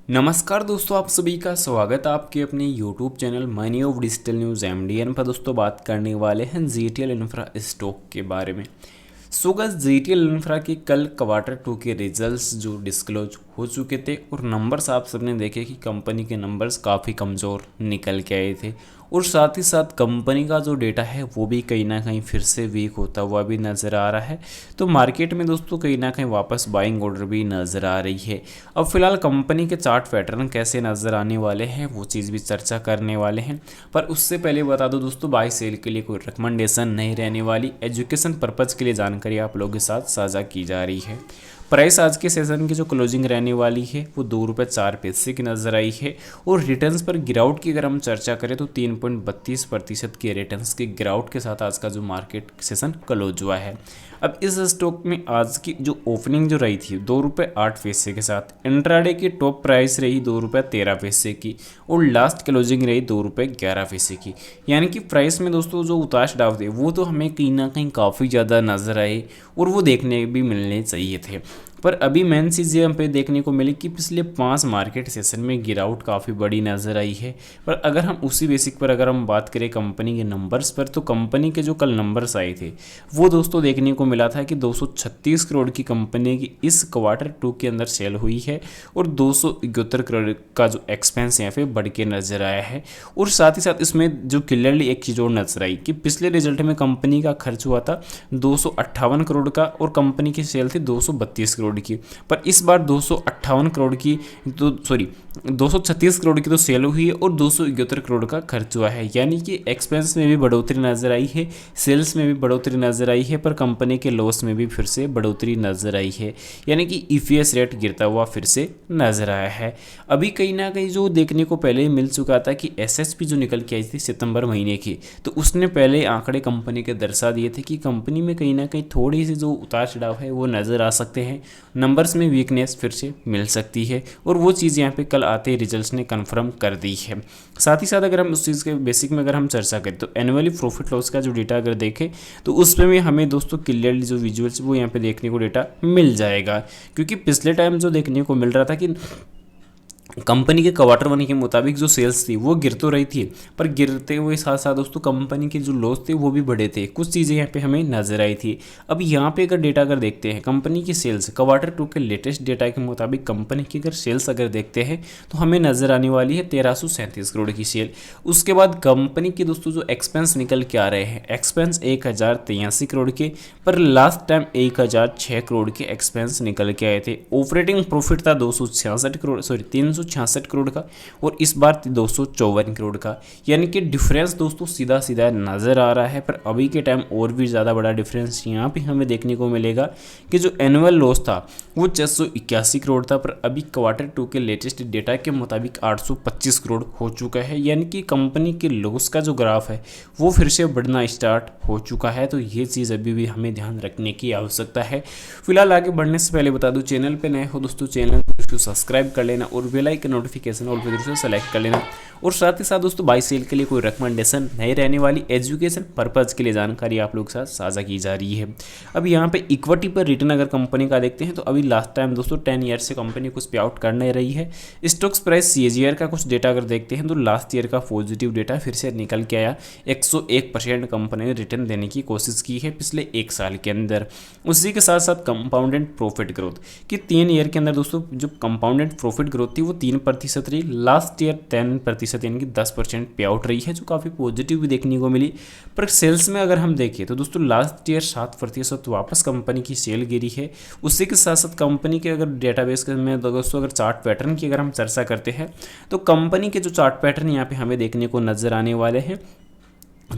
नमस्कार दोस्तों, आप सभी का स्वागत है आपके अपने YouTube channel money of digital news MDN पर। दोस्तों बात करने वाले हैं जीटीएल इंफ्रा स्टॉक के बारे में। सो गाइस, जीटीएल इंफ्रा के कल क्वार्टर 2 के रिजल्ट्स जो डिस्क्लोज हो चुके थे और नंबर्स आप सबने देखे कि कंपनी के नंबर्स काफ़ी कमज़ोर निकल के आए थे और साथ ही साथ कंपनी का जो डेटा है वो भी कहीं ना कहीं फिर से वीक होता हुआ भी नज़र आ रहा है। तो मार्केट में दोस्तों कहीं ना कहीं वापस बाइंग ऑर्डर भी नज़र आ रही है। अब फिलहाल कंपनी के चार्ट पैटर्न कैसे नज़र आने वाले हैं वो चीज़ भी चर्चा करने वाले हैं, पर उससे पहले बता दो दोस्तों, बाय सेल के लिए कोई रिकमेंडेशन नहीं रहने वाली, एजुकेशन पर्पज़ के लिए जानकारी आप लोगों के साथ साझा की जा रही है। प्राइस आज के सेशन की जो क्लोजिंग रहने वाली है वो ₹2.04 की नज़र आई है और रिटर्न्स पर गिरावट की अगर हम चर्चा करें तो 3.32% के रिटर्न्स की गिरावट के साथ आज का जो मार्केट सेशन क्लोज हुआ है। अब इस स्टॉक में आज की जो ओपनिंग जो रही थी ₹2.08 के साथ, इंट्राडे की टॉप प्राइस रही ₹2.13 की और लास्ट क्लोजिंग रही ₹2.11 की। यानी कि प्राइस में दोस्तों जो उतार चढ़ाव थे वो तो हमें कहीं ना कहीं काफ़ी ज़्यादा नजर आए और वो देखने भी मिलने चाहिए थे। पर अभी मेन चीज़ ये हम पे देखने को मिली कि पिछले 5 मार्केट सेशन में गिरावट काफ़ी बड़ी नज़र आई है। पर अगर हम उसी बेसिक पर अगर हम बात करें कंपनी के नंबर्स पर, तो कंपनी के जो कल नंबर्स आए थे वो दोस्तों देखने को मिला था कि 236 करोड़ की कंपनी की इस क्वार्टर 2 के अंदर सेल हुई है और 271 करोड़ का जो एक्सपेंस यहाँ पे बढ़ के नजर आया है। और साथ ही साथ इसमें जो क्लियरली एक चीज़ और नजर आई कि पिछले रिजल्ट में कंपनी का खर्च हुआ था 258 करोड़ का और कंपनी की सेल थी 232 करोड़ की। पर इस बार 258 करोड़ की तो 236 करोड़ की तो सेल हुई है और 271 करोड़ का खर्च हुआ है। यानी कि एक्सपेंस में भी बढ़ोतरी नजर आई है, सेल्स में भी बढ़ोतरी नजर आई है, पर कंपनी के लॉस में भी फिर से बढ़ोतरी नजर आई है। यानी कि ईपीएस रेट गिरता हुआ फिर से नजर आया है। अभी कहीं ना कहीं जो देखने को पहले ही मिल चुका था कि एसएसपी जो निकल के आई थी सितंबर महीने की, तो उसने पहले आंकड़े कंपनी के दर्शा दिए थे कि कंपनी में कहीं ना कहीं थोड़ी सी जो उतार चढ़ाव है वो नज़र आ सकते हैं, नंबर्स में वीकनेस फिर से मिल सकती है और वो चीज़ यहाँ पे कल आते ही रिजल्ट्स ने कंफर्म कर दी है। साथ ही साथ अगर हम उस चीज़ के बेसिक में अगर हम चर्चा करें तो एनुअली प्रॉफिट लॉस का जो डेटा अगर देखें तो उसमें भी हमें दोस्तों क्लियरली जो विजुअल्स वो यहाँ पे देखने को डेटा मिल जाएगा। क्योंकि पिछले टाइम जो देखने को मिल रहा था कि कंपनी के क्वार्टर 1 के मुताबिक जो सेल्स थी वो गिर तो रही थी, पर गिरते हुए साथ साथ दोस्तों कंपनी के जो लॉस थे वो भी बढ़े थे। कुछ चीज़ें यहाँ पे हमें नजर आई थी। अब यहाँ पे अगर डेटा अगर देखते हैं कंपनी की सेल्स क्वार्टर 2 के लेटेस्ट डेटा के मुताबिक कंपनी की अगर सेल्स अगर देखते हैं तो हमें नजर आने वाली है 1337 करोड़ की सेल। उसके बाद कंपनी के दोस्तों जो एक्सपेंस निकल के आ रहे हैं, एक्सपेंस 1083 करोड़ के, पर लास्ट टाइम 1006 करोड़ के एक्सपेंस निकल के आए थे। ऑपरेटिंग प्रॉफिट था 266 करोड़, सॉरी 366 करोड़ का और इस बार 254 करोड़ का। यानी कि डिफरेंस दोस्तों सीधा सीधा नज़र आ रहा है। पर अभी के टाइम और भी ज़्यादा बड़ा डिफरेंस यहाँ पे हमें देखने को मिलेगा कि जो एनुअल लॉस था वो 681 करोड़ था, पर अभी क्वार्टर 2 के लेटेस्ट डेटा के मुताबिक 825 करोड़ हो चुका है। यानी कि कंपनी के लॉस का जो ग्राफ है वो फिर से बढ़ना स्टार्ट हो चुका है। तो ये चीज़ अभी भी हमें ध्यान रखने की आवश्यकता है। फिलहाल आगे बढ़ने से पहले बता दूं, चैनल पे नए हो दोस्तों चैनल को सब्सक्राइब कर लेना और बेल आइकन नोटिफिकेशन ऑल पे जरूर से सेलेक्ट कर लेना। और साथ ही साथ दोस्तों बाय सेल के लिए कोई रिकमेंडेशन नहीं रहने वाली, एजुकेशन पर्पज़ के लिए जानकारी आप लोग के साथ साझा की जा रही है। अब यहाँ पे इक्विटी पर रिटर्न अगर कंपनी का देखते हैं तो अभी लास्ट टाइम दोस्तों 10 ईयर से कंपनी कुछ पे आउट कर नहीं रही है। स्टॉक्स प्राइस सीएजीआर का कुछ डेटा अगर देखते हैं तो लास्ट ईयर का पॉजिटिव डेटा फिर से निकल के आया। 101% कंपनी ने रिटर्न देने की कोशिश की है पिछले 1 साल के अंदर। उसी के साथ साथ कंपाउंडेड प्रॉफिट ग्रोथ कि 3 ईयर के अंदर दोस्तों जो कंपाउंडेड प्रॉफिट ग्रोथ थी वो 3% रही, लास्ट ईयर 10% यानी कि 10% पे आउट रही है, जो काफ़ी पॉजिटिव भी देखने को मिली। पर सेल्स में अगर हम देखें तो दोस्तों लास्ट ईयर 7% वापस कंपनी की सेल गिरी है। उसी के साथ साथ कंपनी के अगर डेटाबेस में दोस्तों अगर चार्ट पैटर्न की अगर हम चर्चा करते हैं तो कंपनी के जो चार्ट पैटर्न यहाँ पे हमें देखने को नजर आने वाले हैं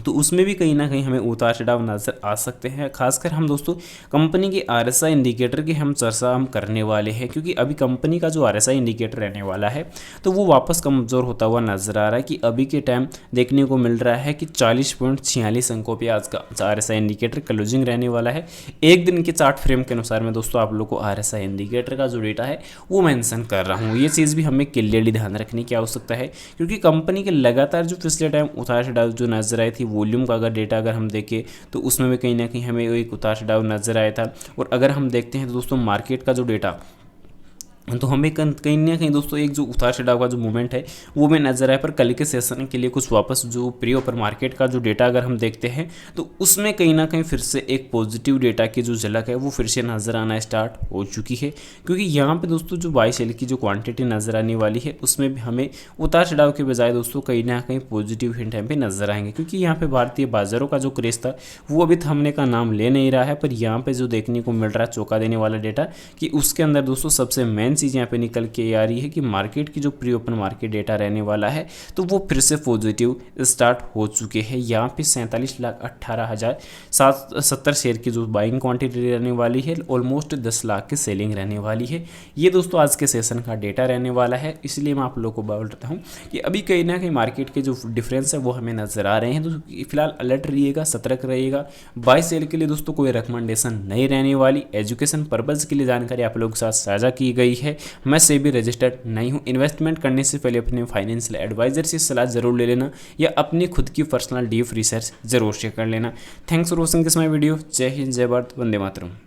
तो उसमें भी कहीं ना कहीं हमें उतार चढ़ाव नज़र आ सकते हैं। खासकर हम दोस्तों कंपनी के आरएसआई इंडिकेटर की हम चर्चा हम करने वाले हैं, क्योंकि अभी कंपनी का जो आरएसआई इंडिकेटर रहने वाला है तो वो वापस कमज़ोर होता हुआ नज़र आ रहा है। कि अभी के टाइम देखने को मिल रहा है कि 40.46 अंकों पे आज का आरएसआई इंडिकेटर क्लोजिंग रहने वाला है। एक दिन के चार्ट फ्रेम के अनुसार मैं दोस्तों आप लोग को आरएसआई इंडिकेटर का जो डेटा है वो मेंशन कर रहा हूँ। ये चीज़ भी हमें क्लियरली ध्यान रखने की आवश्यकता है, क्योंकि कंपनी के लगातार जो पिछले टाइम उतार चढ़ाव जो नजर आए थी वॉल्यूम का अगर डेटा अगर हम देखें तो उसमें भी कहीं ना कहीं हमें एक उतार चढ़ाव नजर आया था। और अगर हम देखते हैं तो दोस्तों मार्केट का जो डेटा तो हमें कहीं ना कहीं दोस्तों एक जो उतार चढ़ाव का जो मूवमेंट है वो में नजर आया। पर कल के सेशन के लिए कुछ वापस जो प्री ओपन मार्केट का जो डेटा अगर हम देखते हैं तो उसमें कहीं ना कहीं फिर से एक पॉजिटिव डेटा की जो झलक है वो फिर से नज़र आना स्टार्ट हो चुकी है, क्योंकि यहाँ पे दोस्तों जो बाई सेल की जो क्वांटिटी नज़र आने वाली है उसमें भी हमें उतार चढ़ाव के बजाय दोस्तों कहीं ना कहीं पॉजिटिव हिंट यहाँ पे नजर आएंगे, क्योंकि यहाँ पे भारतीय बाजारों का जो क्रेज था वो अभी थमने का नाम ले नहीं रहा है। पर यहाँ पे जो देखने को मिल रहा है चौंका देने वाला डेटा कि उसके अंदर दोस्तों सबसे मेन चीज़ यहाँ पे निकल के आ रही है कि मार्केट की जो प्री ओपन मार्केट डेटा रहने वाला है तो वो फिर से पॉजिटिव स्टार्ट हो चुके हैं। यहाँ पे 47,18,770 शेयर की जो बाइंग क्वांटिटी रहने वाली है, ऑलमोस्ट 10 लाख की सेलिंग रहने वाली है। ये दोस्तों आज के सेशन का डेटा रहने वाला है, इसलिए मैं आप लोगों को बोल रहा हूँ कि अभी कहीं ना कहीं मार्केट के जो डिफरेंस है वो हमें नजर आ रहे हैं। तो फिलहाल अलर्ट रहिएगा, सतर्क रहिएगा। बाय सेल के लिए दोस्तों कोई रिकमेंडेशन नहीं रहने वाली, एजुकेशन पर्पज़ के लिए जानकारी आप लोगों के साथ साझा की गई है। मैं सेबी रजिस्टर्ड नहीं हूं। इन्वेस्टमेंट करने से पहले अपने फाइनेंशियल एडवाइजर से सलाह जरूर ले लेना या अपनी खुद की पर्सनल डीप रिसर्च जरूर शेयर कर लेना। Thanks for watching this my video. जय हिंद, जय भारत, वंदे मातरम।